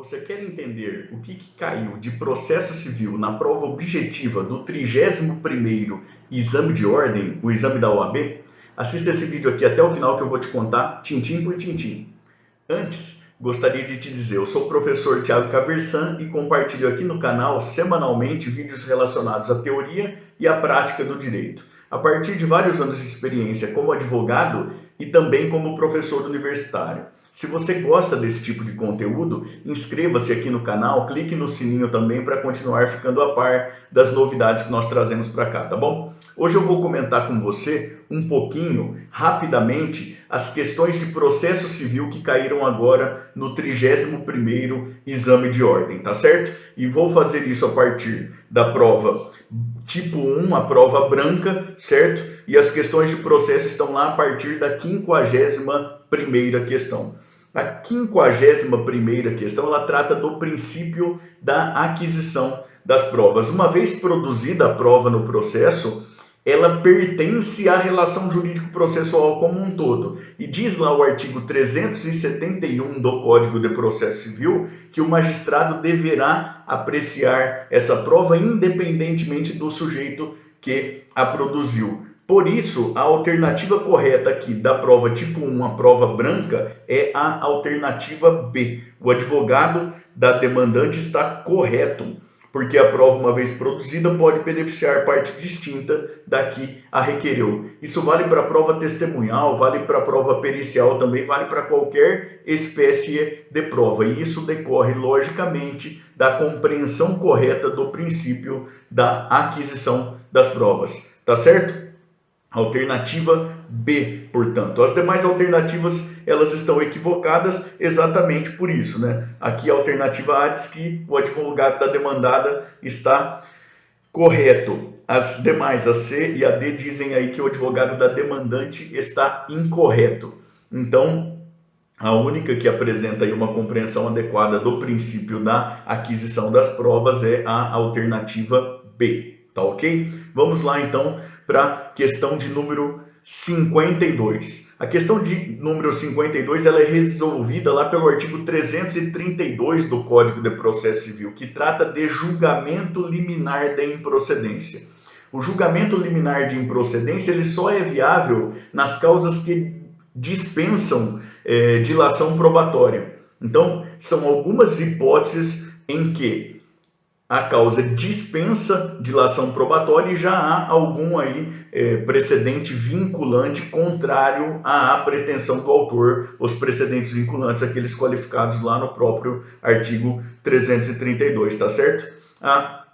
Você quer entender o que caiu de processo civil na prova objetiva do 31º exame de ordem, o exame da OAB? Assista esse vídeo aqui até o final que eu vou te contar tintim por tintim. Antes, gostaria de te dizer, eu sou o professor Thiago Caversan e compartilho aqui no canal semanalmente vídeos relacionados à teoria e à prática do direito, a partir de vários anos de experiência como advogado e também como professor universitário. Se você gosta desse tipo de conteúdo, inscreva-se aqui no canal, clique no sininho também para continuar ficando a par das novidades que nós trazemos para cá, tá bom? Hoje eu vou comentar com você um pouquinho, rapidamente, as questões de processo civil que caíram agora no 31º exame de ordem, tá certo? E vou fazer isso a partir da prova tipo 1, a prova branca, certo? E as questões de processo estão lá a partir da 51ª questão. A 51ª questão, ela trata do princípio da aquisição das provas. Uma vez produzida a prova no processo, ela pertence à relação jurídico-processual como um todo. E diz lá o artigo 371 do Código de Processo Civil que o magistrado deverá apreciar essa prova independentemente do sujeito que a produziu. Por isso, a alternativa correta aqui da prova tipo 1, a prova branca, é a alternativa B. O advogado da demandante está correto, porque a prova, uma vez produzida, pode beneficiar parte distinta da que a requereu. Isso vale para a prova testemunhal, vale para a prova pericial também, vale para qualquer espécie de prova. E isso decorre, logicamente, da compreensão correta do princípio da aquisição das provas. Tá certo? Alternativa B, portanto. As demais alternativas, elas estão equivocadas exatamente por isso, né? Aqui a alternativa A diz que o advogado da demandada está correto. As demais, a C e a D, dizem aí que o advogado da demandante está incorreto. Então, a única que apresenta aí uma compreensão adequada do princípio da aquisição das provas é a alternativa B, tá ok? Vamos lá então para a questão de número 52. A questão de número 52, ela é resolvida lá pelo artigo 332 do Código de Processo Civil, que trata de julgamento liminar de improcedência. O julgamento liminar de improcedência, ele só é viável nas causas que dispensam dilação probatória. Então, são algumas hipóteses em que a causa dispensa dilação probatória e já há algum aí precedente vinculante contrário à pretensão do autor, os precedentes vinculantes, aqueles qualificados lá no próprio artigo 332, tá certo? A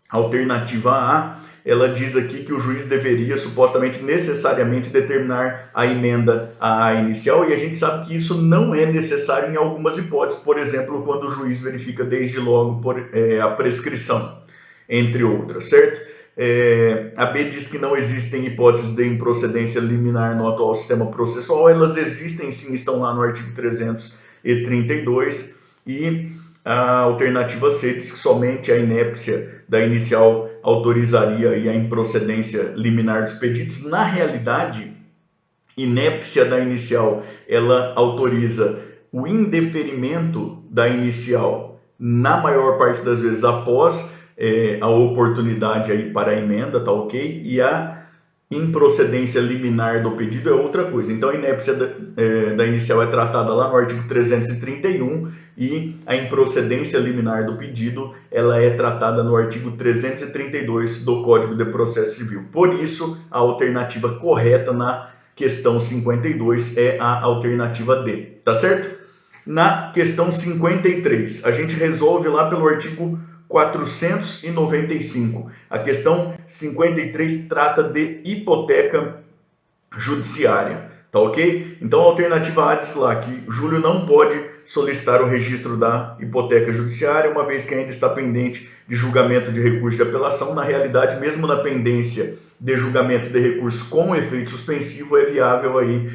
alternativa A, ela diz aqui que o juiz deveria, supostamente, necessariamente determinar a emenda à inicial, e a gente sabe que isso não é necessário em algumas hipóteses, por exemplo, quando o juiz verifica desde logo a prescrição, entre outras, certo? A B diz que não existem hipóteses de improcedência liminar no atual sistema processual, elas existem sim, estão lá no artigo 332, e a alternativa C diz que somente a inépcia da inicial autorizaria a improcedência liminar dos pedidos. Na realidade, inépcia da inicial, ela autoriza o indeferimento da inicial, na maior parte das vezes, após a oportunidade aí para a emenda, tá ok? E a improcedência liminar do pedido é outra coisa. Então, a inépcia da inicial é tratada lá no artigo 331 e a improcedência liminar do pedido, ela é tratada no artigo 332 do Código de Processo Civil. Por isso, a alternativa correta na questão 52 é a alternativa D, tá certo? Na questão 53, a gente resolve lá pelo artigo 495. A questão 53 trata de hipoteca judiciária, tá ok? Então a alternativa A diz lá que Júlio não pode solicitar o registro da hipoteca judiciária, uma vez que ainda está pendente de julgamento de recurso de apelação. Na realidade, mesmo na pendência de julgamento de recurso com efeito suspensivo, é viável aí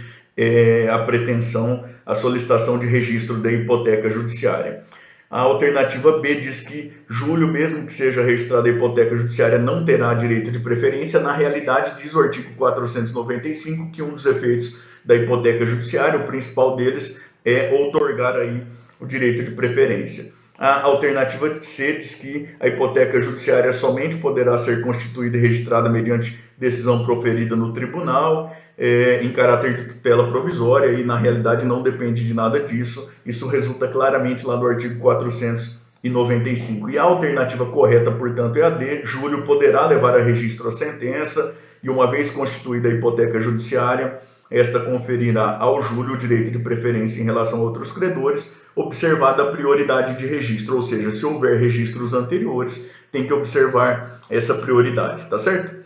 a pretensão, a solicitação de registro da hipoteca judiciária. A alternativa B diz que Júlio, mesmo que seja registrado a hipoteca judiciária, não terá direito de preferência. Na realidade, diz o artigo 495 que um dos efeitos da hipoteca judiciária, o principal deles, é outorgar aí o direito de preferência. A alternativa C diz que a hipoteca judiciária somente poderá ser constituída e registrada mediante decisão proferida no tribunal, em caráter de tutela provisória, e na realidade não depende de nada disso. Isso resulta claramente lá do artigo 495. E a alternativa correta, portanto, é a D. Júlio poderá levar a registro a sentença, e uma vez constituída a hipoteca judiciária, esta conferirá ao Júlio o direito de preferência em relação a outros credores, observada a prioridade de registro, ou seja, se houver registros anteriores, tem que observar essa prioridade, tá certo?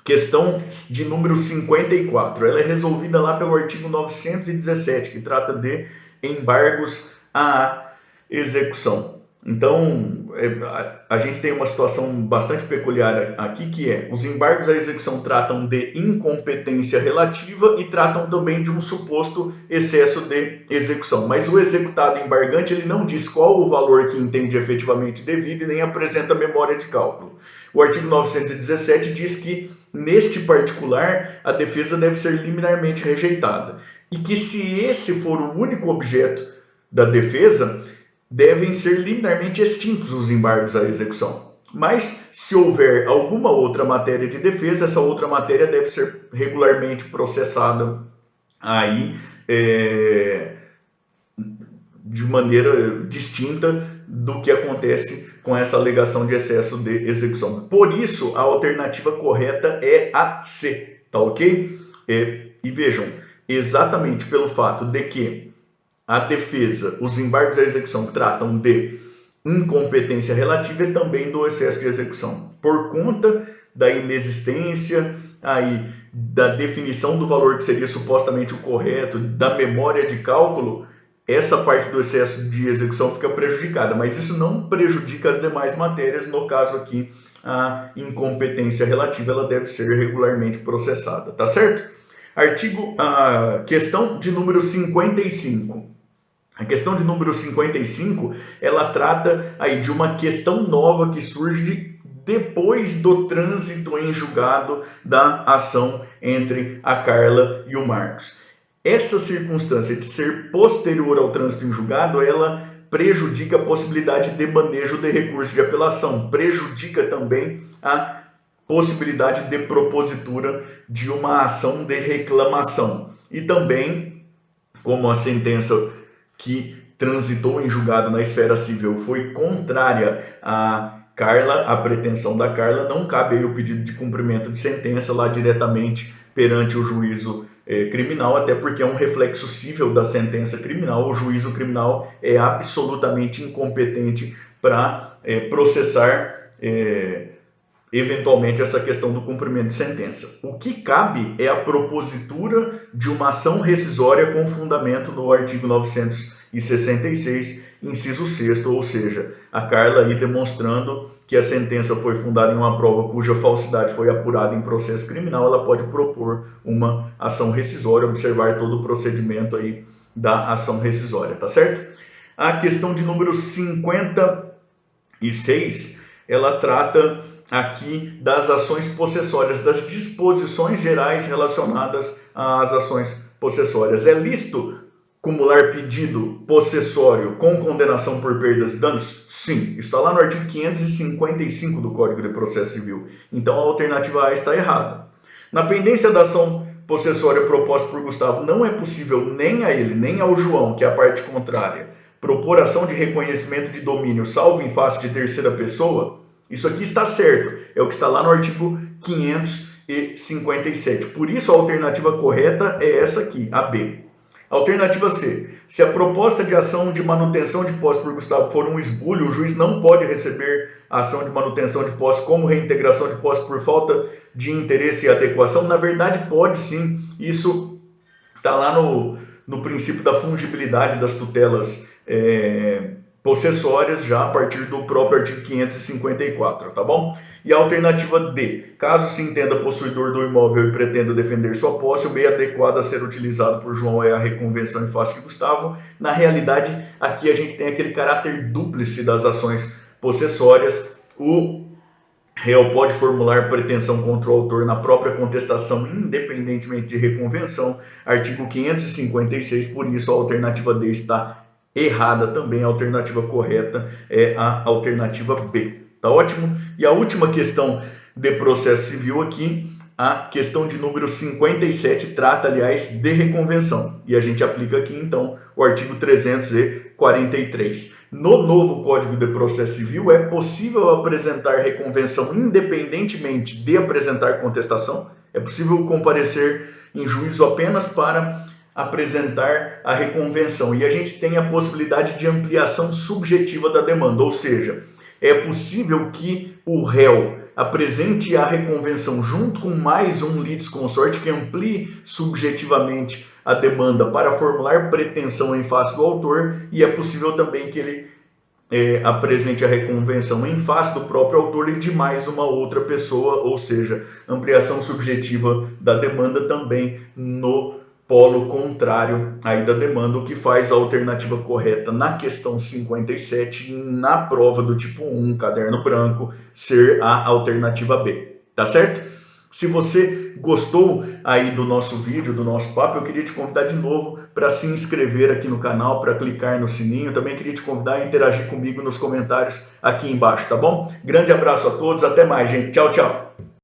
Questão de número 54, ela é resolvida lá pelo artigo 917, que trata de embargos à execução. Então, a gente tem uma situação bastante peculiar aqui, que é, os embargos à execução tratam de incompetência relativa e tratam também de um suposto excesso de execução. Mas o executado embargante, ele não diz qual o valor que entende efetivamente devido e nem apresenta memória de cálculo. O artigo 917 diz que, neste particular, a defesa deve ser liminarmente rejeitada. E que, se esse for o único objeto da defesa, devem ser liminarmente extintos os embargos à execução. Mas, se houver alguma outra matéria de defesa, essa outra matéria deve ser regularmente processada aí, de maneira distinta do que acontece com essa alegação de excesso de execução. Por isso, a alternativa correta é a C, tá ok? E vejam, exatamente pelo fato de que a defesa, os embargos à execução tratam de incompetência relativa e também do excesso de execução. Por conta da inexistência aí da definição do valor que seria supostamente o correto, da memória de cálculo, essa parte do excesso de execução fica prejudicada, mas isso não prejudica as demais matérias. No caso aqui, a incompetência relativa, ela deve ser regularmente processada, tá certo? Questão de número 55. A questão de número 55, ela trata aí de uma questão nova que surge depois do trânsito em julgado da ação entre a Carla e o Marcos. Essa circunstância de ser posterior ao trânsito em julgado, ela prejudica a possibilidade de manejo de recurso de apelação, prejudica também a possibilidade de propositura de uma ação de reclamação. E também, como a sentença que transitou em julgado na esfera civil foi contrária a Carla, a pretensão da Carla, não cabe aí o pedido de cumprimento de sentença lá diretamente perante o juízo criminal, até porque é um reflexo cível da sentença criminal. O juízo criminal é absolutamente incompetente para processar eventualmente essa questão do cumprimento de sentença. O que cabe é a propositura de uma ação rescisória com fundamento no artigo 966, inciso 6º, ou seja, a Carla aí demonstrando que a sentença foi fundada em uma prova cuja falsidade foi apurada em processo criminal, ela pode propor uma ação rescisória, observar todo o procedimento aí da ação rescisória, tá certo? A questão de número 56, ela trata aqui das ações possessórias, das disposições gerais relacionadas às ações possessórias. É lícito cumular pedido possessório com condenação por perdas e danos? Sim, está lá no artigo 555 do Código de Processo Civil. Então a alternativa A está errada. Na pendência da ação possessória proposta por Gustavo, não é possível nem a ele, nem ao João, que é a parte contrária, propor ação de reconhecimento de domínio, salvo em face de terceira pessoa. Isso aqui está certo, é o que está lá no artigo 557. Por isso, a alternativa correta é essa aqui, a B. Alternativa C. Se a proposta de ação de manutenção de posse por Gustavo for um esbulho, o juiz não pode receber a ação de manutenção de posse como reintegração de posse por falta de interesse e adequação. Na verdade, pode sim. Isso está lá no princípio da fungibilidade das tutelas possessórias, já a partir do próprio artigo 554, tá bom? E a alternativa D, caso se entenda possuidor do imóvel e pretenda defender sua posse, o meio adequado a ser utilizado por João é a reconvenção em face de Gustavo. Na realidade, aqui a gente tem aquele caráter dúplice das ações possessórias. O réu pode formular pretensão contra o autor na própria contestação, independentemente de reconvenção. Artigo 556, por isso a alternativa D está errada também. A alternativa correta é a alternativa B. Tá ótimo? E a última questão de processo civil aqui, a questão de número 57, trata, aliás, de reconvenção. E a gente aplica aqui, então, o artigo 343. No novo Código de Processo Civil, é possível apresentar reconvenção independentemente de apresentar contestação. É possível comparecer em juízo apenas para apresentar a reconvenção. E a gente tem a possibilidade de ampliação subjetiva da demanda, ou seja, é possível que o réu apresente a reconvenção junto com mais um litisconsorte que amplie subjetivamente a demanda para formular pretensão em face do autor, e é possível também que ele apresente a reconvenção em face do próprio autor e de mais uma outra pessoa, ou seja, ampliação subjetiva da demanda também no polo contrário aí da demanda, o que faz a alternativa correta na questão 57, na prova do tipo 1, caderno branco, ser a alternativa B, tá certo? Se você gostou aí do nosso vídeo, do nosso papo, eu queria te convidar de novo para se inscrever aqui no canal, para clicar no sininho. Também queria te convidar a interagir comigo nos comentários aqui embaixo, tá bom? Grande abraço a todos, até mais, gente. Tchau, tchau.